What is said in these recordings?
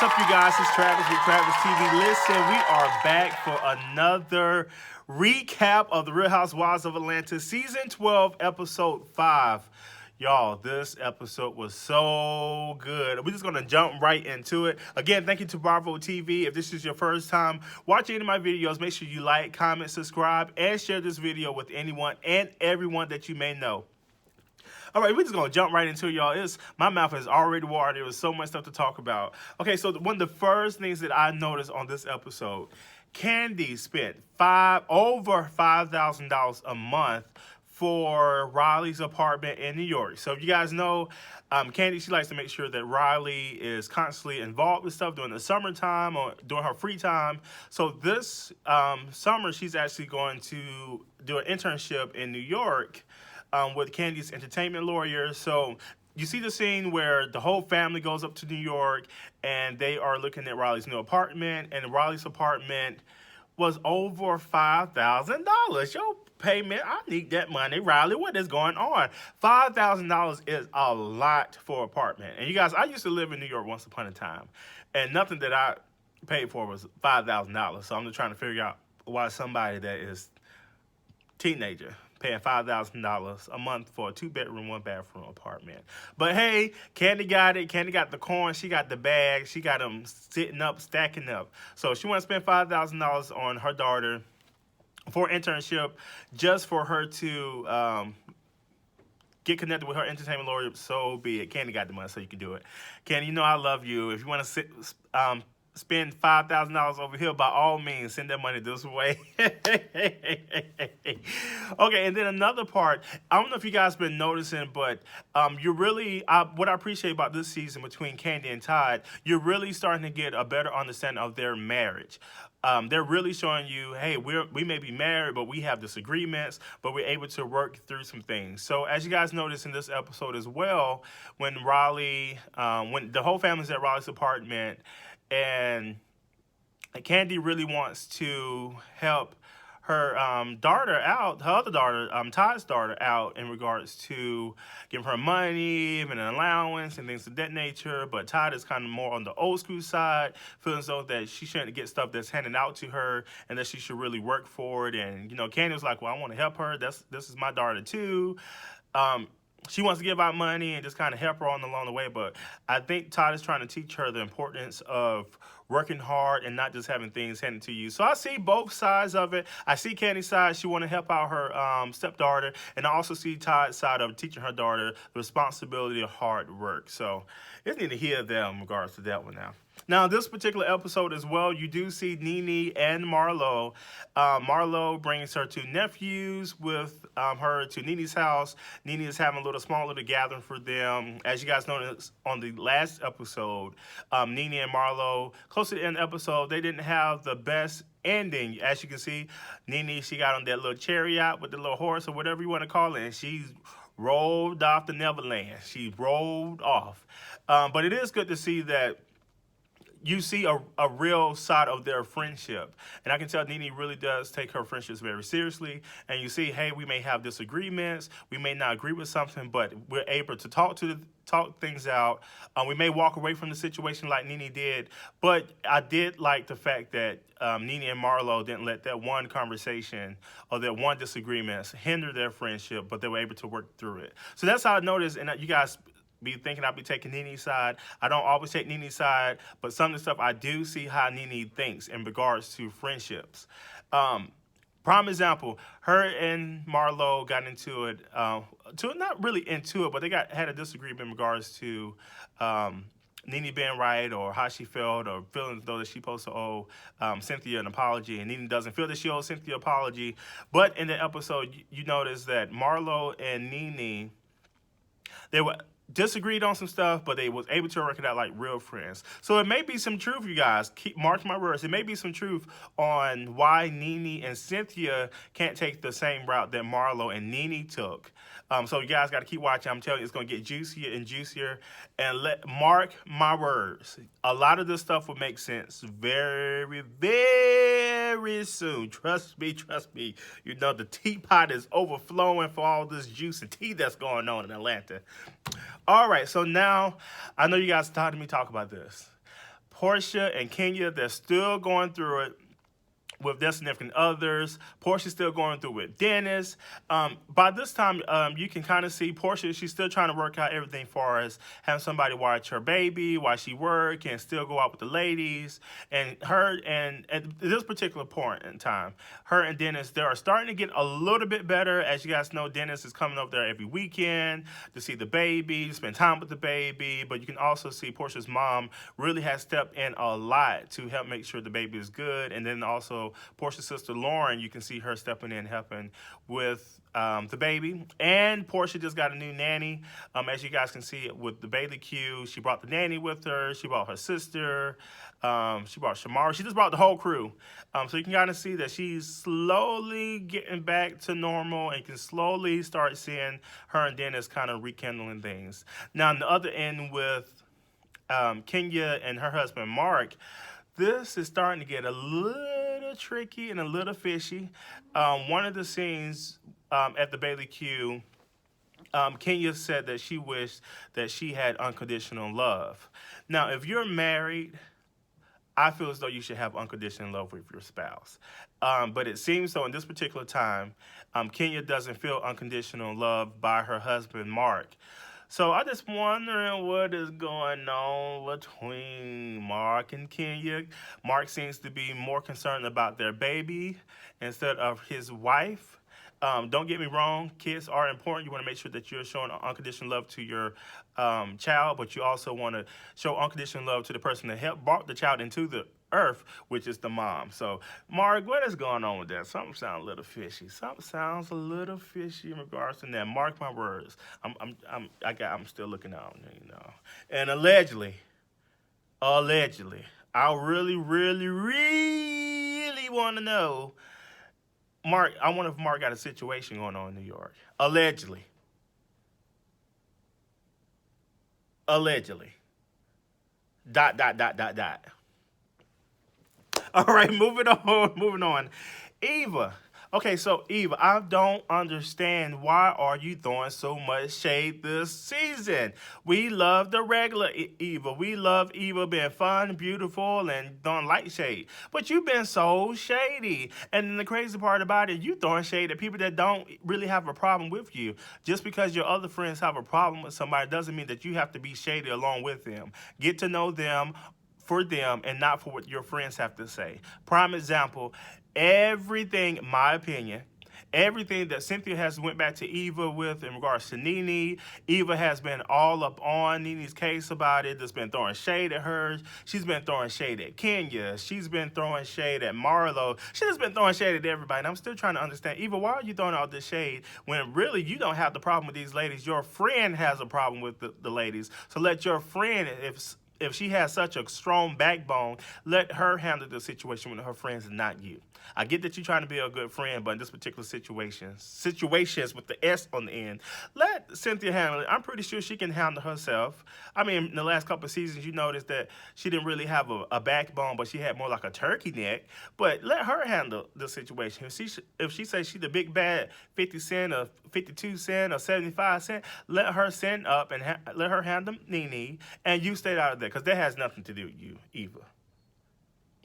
What's up, you guys? It's Travis with Travis TV. Listen, we are back for another recap of the Real Housewives of Atlanta, Season 12, Episode 5. Y'all, this episode was so good. We're just going to jump right into it. Again, thank you to Bravo TV. If this is your first time watching any of my videos, make sure you like, comment, subscribe, and share this video with anyone and everyone that you may know. All right, we're just going to jump right into it, y'all. My mouth is already watered. There was so much stuff to talk about. Okay, so one of the first things that I noticed on this episode, Kandi spent over $5,000 a month for Riley's apartment in New York. So if you guys know, Kandi, she likes to make sure that Riley is constantly involved with stuff during the summertime or during her free time. So this summer, she's actually going to do an internship in New York with Kandi's entertainment lawyer. So you see the scene where the whole family goes up to New York and they are looking at Riley's new apartment, and Riley's apartment was over $5,000. Yo, payment, I need that money. Riley, what is going on? $5,000 is a lot for an apartment. And you guys, I used to live in New York once upon a time, and nothing that I paid for was $5,000. So I'm just trying to figure out why somebody that is teenager paying $5,000 a month for a 2-bedroom, 1-bathroom apartment. But hey, Kandi got it. Kandi got the coin. She got the bag. She got them sitting up, stacking up. So she want to spend $5,000 on her daughter for internship, just for her to get connected with her entertainment lawyer. So be it. Kandi got the money, so you can do it. Kandi, you know I love you. If you want to spend $5,000 over here, by all means, send that money this way. Okay, and then another part, I don't know if you guys been noticing, but what I appreciate about this season between Kandi and Todd, you're really starting to get a better understanding of their marriage. They're really showing you, hey, we may be married, but we have disagreements, but we're able to work through some things. So as you guys noticed in this episode as well, when when the whole family's at Riley's apartment, and Kandi really wants to help her daughter out, her other daughter, Todd's daughter, out in regards to giving her money, even an allowance and things of that nature. But Todd is kind of more on the old school side, feeling as though that she shouldn't get stuff that's handed out to her and that she should really work for it. And, you know, Kandi was like, well, I want to help her. This is my daughter too. She wants to give out money and just kind of help her on along the way. But I think Todd is trying to teach her the importance of working hard and not just having things handed to you. So I see both sides of it. I see Kandi's side. She want to help out her stepdaughter. And I also see Todd's side of teaching her daughter the responsibility of hard work. So it's neat to hear them in regards to that one now. Now, this particular episode as well, you do see Nene and Marlo. Marlo brings her two nephews with her to Nene's house. Nene is having a small little gathering for them. As you guys noticed on the last episode, Nene and Marlo, close to the end of the episode, they didn't have the best ending. As you can see, Nene, she got on that little chariot with the little horse or whatever you want to call it, and she's rolled off the Neverland. She rolled off. But it is good to see that you see a real side of their friendship. And I can tell Nene really does take her friendships very seriously. And you see, hey, we may have disagreements. We may not agree with something, but we're able to talk things out. We may walk away from the situation like Nene did. But I did like the fact that Nene and Marlo didn't let that one conversation or that one disagreement hinder their friendship, but they were able to work through it. So that's how I noticed, and you guys be thinking I'll be taking Nene's side. I don't always take Nene's side, but some of the stuff I do see how Nene thinks in regards to friendships. Prime example, her and Marlo got into it, not really into it, but they had a disagreement in regards to Nene being right, or how she felt, or feeling as though that she's supposed to owe Cynthia an apology, and Nene doesn't feel that she owes Cynthia an apology. But in the episode, you notice that Marlo and Nene, they were disagreed on some stuff, but they was able to work it out like real friends. So it may be some truth, you guys. Mark my words. It may be some truth on why Nene and Cynthia can't take the same route that Marlo and Nene took. So you guys got to keep watching. I'm telling you, it's going to get juicier and juicier. And mark my words, a lot of this stuff will make sense very, very soon. Trust me, trust me. You know, the teapot is overflowing for all this juice and tea that's going on in Atlanta. All right, so now I know you guys tired of me talk about this. Porsha and Kenya, they're still going through it with their significant others. Portia's still going through with Dennis. By this time, you can kind of see Porsha, she's still trying to work out everything far as having somebody watch her baby while she work and still go out with the ladies. And her, and at this particular point in time, her and Dennis, they are starting to get a little bit better. As you guys know, Dennis is coming over there every weekend to see the baby, to spend time with the baby. But you can also see Portia's mom really has stepped in a lot to help make sure the baby is good. And then also Portia's sister Lauren, you can see her stepping in helping with the baby. And Porsha just got a new nanny. As you guys can see with the Bailey Q, she brought the nanny with her. She brought her sister. She brought Shamara. She just brought the whole crew. So you can kind of see that she's slowly getting back to normal and can slowly start seeing her and Dennis kind of rekindling things. Now, on the other end with Kenya and her husband Mark, this is starting to get a little tricky and a little fishy. One of the scenes at the Bailey Q, Kenya said that she wished that she had unconditional love. Now, if you're married, I feel as though you should have unconditional love with your spouse. But it seems so in this particular time, Kenya doesn't feel unconditional love by her husband, Mark. So I'm just wondering what is going on between Mark and Kenya. Mark seems to be more concerned about their baby instead of his wife. Don't get me wrong, kids are important. You want to make sure that you're showing unconditional love to your child, but you also want to show unconditional love to the person that helped brought the child into the earth, which is the mom. So, Mark, what is going on with that? Something sounds a little fishy. Something sounds a little fishy in regards to that. Mark my words. I'm still looking out, you know. And allegedly, I really want to know. Mark, I wonder if Mark got a situation going on in New York. Allegedly. Dot. All right, moving on. Eva. Okay, so Eva, I don't understand why are you throwing so much shade this season? We love the regular Eva. We love Eva being fun, beautiful, and throwing light shade. But you've been so shady. And the crazy part about it, you throwing shade at people that don't really have a problem with you. Just because your other friends have a problem with somebody doesn't mean that you have to be shady along with them. Get to know them for them and not for what your friends have to say. Prime example, everything, my opinion, everything that Cynthia has went back to Eva with in regards to Nene, Eva has been all up on Nene's case about it. Just been throwing shade at her. She's been throwing shade at Kenya. She's been throwing shade at Marlo. She's just been throwing shade at everybody. And I'm still trying to understand, Eva, why are you throwing all this shade when really you don't have the problem with these ladies? Your friend has a problem with the ladies. So let your friend, if she has such a strong backbone, let her handle the situation with her friends and not you. I get that you're trying to be a good friend, but in this particular situations with the S on the end, let Cynthia handle it. I'm pretty sure she can handle herself. I mean, in the last couple of seasons, you noticed that she didn't really have a backbone, but she had more like a turkey neck. But let her handle the situation. If she says she's the big bad 50 cent or 52 cent or 75 cent, let her send up and let her handle Nene, and you stay out of there because that has nothing to do with you, Eva.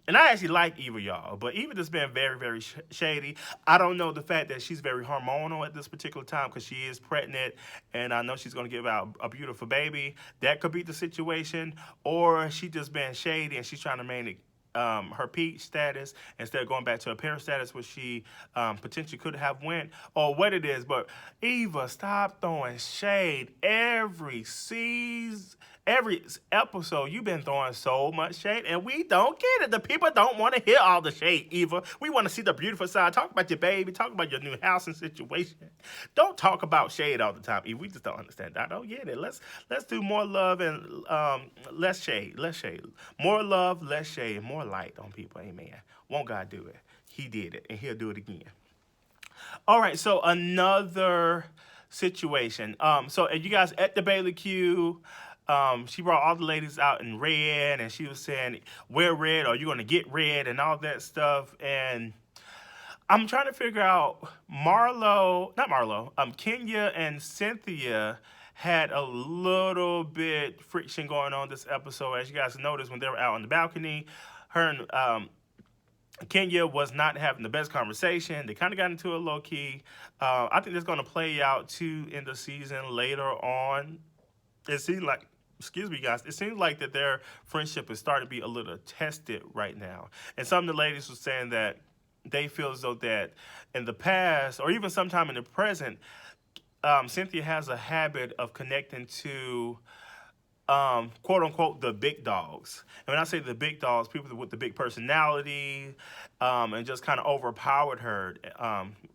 And I actually like Eva, y'all, but Eva just been very, very shady. I don't know the fact that she's very hormonal at this particular time because she is pregnant, and I know she's going to give out a beautiful baby. That could be the situation, or she just been shady and she's trying to maintain her peach status instead of going back to her parent status, where she potentially could have went, or what it is. But Eva, stop throwing shade every season. Every episode, you've been throwing so much shade, and we don't get it. The people don't want to hear all the shade, Eva. We want to see the beautiful side. Talk about your baby. Talk about your new house and situation. Don't talk about shade all the time, Eva. We just don't understand. I don't get it. Let's do more love and less shade. Less shade. More love, less shade, more light on people. Amen. Won't God do it? He did it, and He'll do it again. All right, so another situation. So you guys at the Bailey Q. She brought all the ladies out in red, and she was saying, wear red or you're going to get red and all that stuff. And I'm trying to figure out Kenya and Cynthia had a little bit friction going on this episode. As you guys noticed, when they were out on the balcony, her and Kenya was not having the best conversation. They kind of got into it low key. I think that's going to play out too in the season later on. It seems like, excuse me, guys, it seems like that their friendship is starting to be a little tested right now. And some of the ladies were saying that they feel as though that in the past or even sometime in the present, Cynthia has a habit of connecting to quote unquote the big dogs. And when I say the big dogs, people with the big personality, and just kind of overpowered her.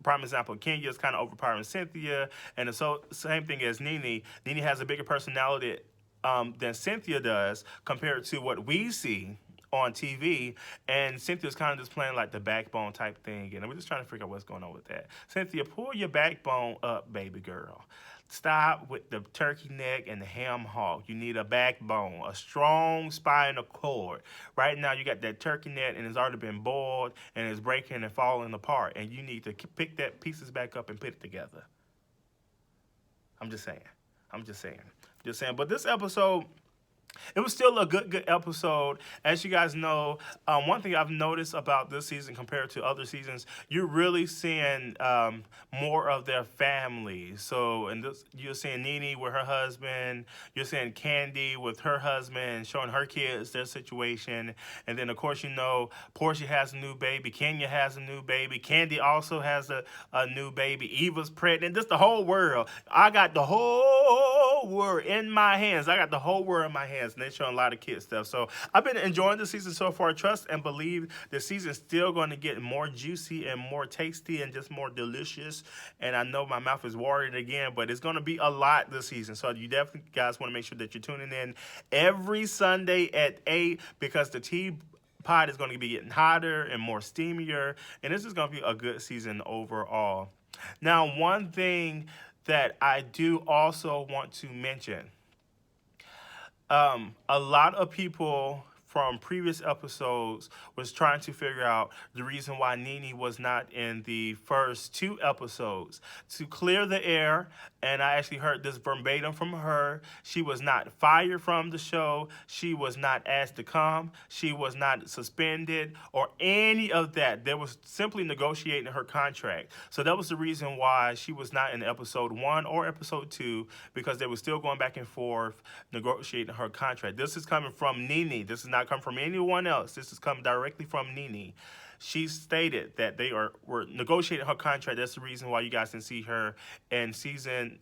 Prime example, Kenya is kind of overpowering Cynthia, and so same thing as Nene. Nene has a bigger personality than Cynthia does compared to what we see on TV, and Cynthia's kind of just playing like the backbone type thing, and we're just trying to figure out what's going on with that. Cynthia, pull your backbone up, baby girl. Stop with the turkey neck and the ham hock. You need a backbone, a strong spinal cord. Right now, you got that turkey neck and it's already been boiled and it's breaking and falling apart, and you need to pick that pieces back up and put it together. I'm just saying. But this episode, it was still a good episode. As you guys know, one thing I've noticed about this season compared to other seasons, you're really seeing more of their family. So, and this, you're seeing Nene with her husband, you're seeing Kandi with her husband, showing her kids their situation. And then, of course, you know, Porsha has a new baby, Kenya has a new baby, Kandi also has a new baby, Eva's pregnant, just the whole world. I got the whole world in my hands. And they're showing a lot of kid stuff. So I've been enjoying the season so far. Trust and believe the season's still going to get more juicy and more tasty and just more delicious. And I know my mouth is watering again, but it's going to be a lot this season. So you definitely, guys, want to make sure that you're tuning in every Sunday at 8 because the tea pot is going to be getting hotter and more steamier. And this is going to be a good season overall. Now, one thing that I do also want to mention, a lot of people from previous episodes was trying to figure out the reason why Nene was not in the first 2 episodes. To clear the air, and I actually heard this verbatim from her, she was not fired from the show, she was not asked to come, she was not suspended, or any of that. They was simply negotiating her contract. So that was the reason why she was not in episode 1 or episode 2, because they were still going back and forth negotiating her contract. This is coming from Nene. This is not coming from anyone else. This is coming directly from Nene. She stated that they were negotiating her contract. That's the reason why you guys can see her in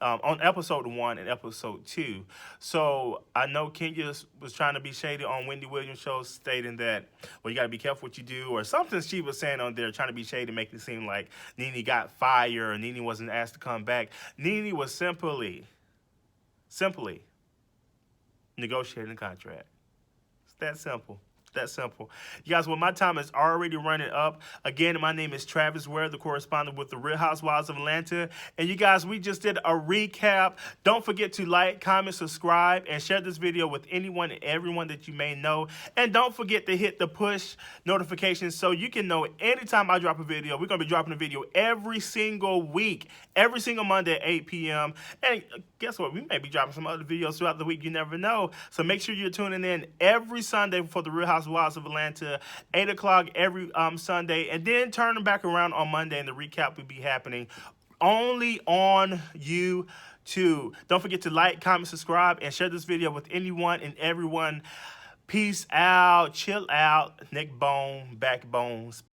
on episode 1 and episode 2. So I know Kenya was trying to be shady on Wendy Williams' show, stating that, well, you got to be careful what you do, or something she was saying on there, trying to be shady, making it seem like Nene got fired or Nene wasn't asked to come back. Nene was simply negotiating the contract. It's that simple. You guys, well, my time is already running up. Again, my name is Travis Ware, the correspondent with the Real Housewives of Atlanta. And you guys, we just did a recap. Don't forget to like, comment, subscribe, and share this video with anyone and everyone that you may know. And don't forget to hit the push notifications so you can know anytime I drop a video. We're going to be dropping a video every single week, every single Monday at 8 p.m. And guess what? We may be dropping some other videos throughout the week. You never know. So make sure you're tuning in every Sunday for the Real Housewives of Atlanta, 8 o'clock every Sunday, and then turn them back around on Monday, and the recap will be happening only on YouTube. Don't forget to like, comment, subscribe, and share this video with anyone and everyone. Peace out, chill out, neck bone, backbones.